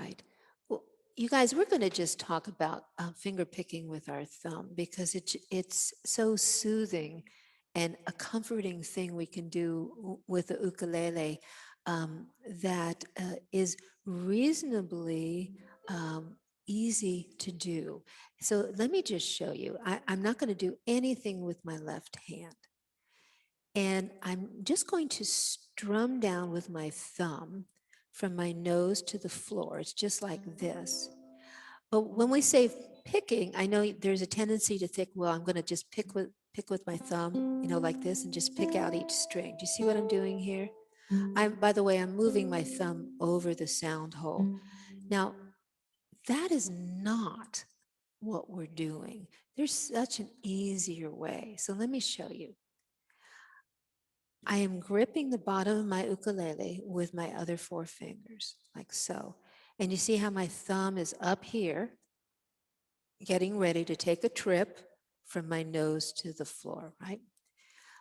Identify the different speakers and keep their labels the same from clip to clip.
Speaker 1: right. Well, you guys, we're going to just talk about finger picking with our thumb because it's so soothing and a comforting thing we can do with the ukulele that is reasonably easy to do. So let me just show you. I'm not going to do anything with my left hand. And I'm just going to strum down with my thumb from my nose to the floor. It's just like this. But when we say picking, I know there's a tendency to think, well, I'm going to just pick with my thumb, like this, and just pick out each string. Do you see what I'm doing here? By the way, I'm moving my thumb over the sound hole. Now, that is not what we're doing. There's such an easier way. So let me show you. I am gripping the bottom of my ukulele with my other four fingers, like so. And you see how my thumb is up here, getting ready to take a trip from my nose to the floor, right?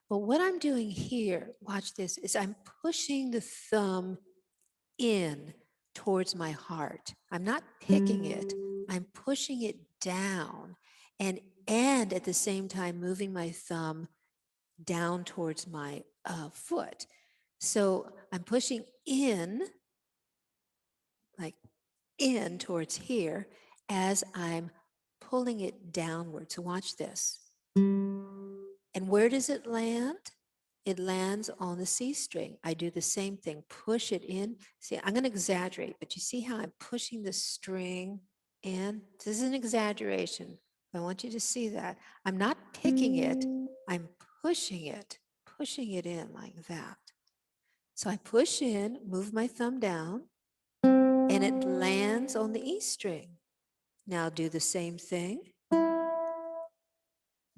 Speaker 1: But what I'm doing here, watch this, is I'm pushing the thumb in towards my heart. I'm not picking it, I'm pushing it down and at the same time moving my thumb down towards my foot. So I'm pushing in, like in towards here, as I'm pulling it downward. So watch this. And where does it land? It lands on the C string. I do the same thing, push it in. See, I'm going to exaggerate, but you see how I'm pushing the string in? This is an exaggeration. I want you to see that. I'm not picking it, I'm pushing it in like that. So I push in, move my thumb down, and it lands on the E string. Now do the same thing.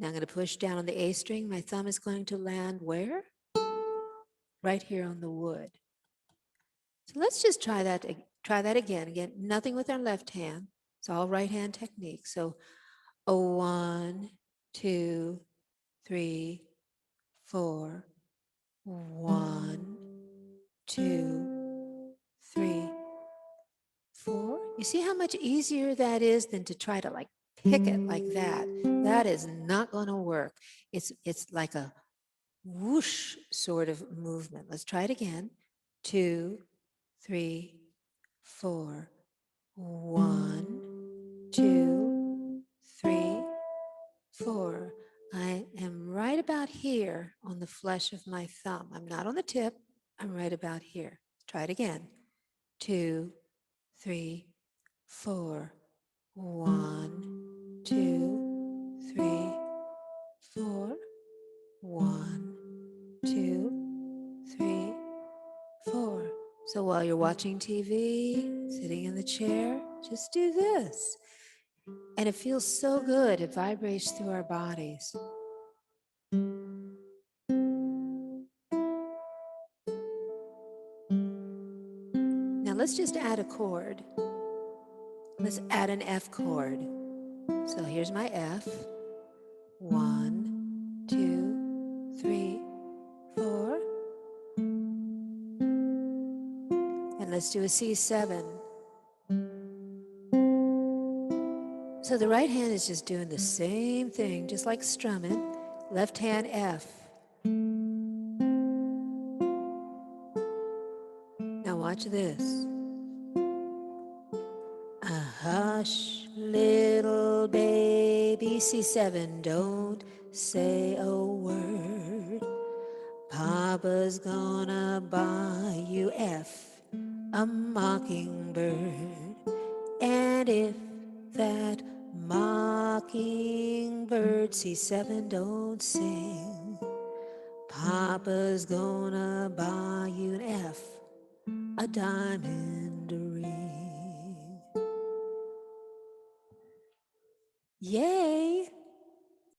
Speaker 1: Now I'm going to push down on the A string. My thumb is going to land where? Right here on the wood. So let's just try that again. Again, nothing with our left hand. It's all right hand technique. So a 1, 2, 3, 4. 1, 2, 3, 4. You see how much easier that is than to try to like pick it like that. That is not going to work. It's like a whoosh sort of movement. Let's try it again. 2, 3, 4. 1, 2, 3, 4. I am right about here on the flesh of my thumb. I'm not on the tip. I'm right about here. Try it again. 2, 3, 4. 1, 2, 3, 4. 1, 2, 3, 4. So while you're watching TV, sitting in the chair, just do this. And it feels so good. It vibrates through our bodies. Now let's just add a chord. Let's add an F chord. So here's my F. 1, 2, 3, 4. And let's do a C7. So the right hand is just doing the same thing, just like strumming. Left hand F. Now watch this. Hush, little baby, C7, don't say a word. Papa's gonna buy you F, a mockingbird. And if that mockingbird C7 don't sing, Papa's gonna buy you an F, a diamond ring. Yay!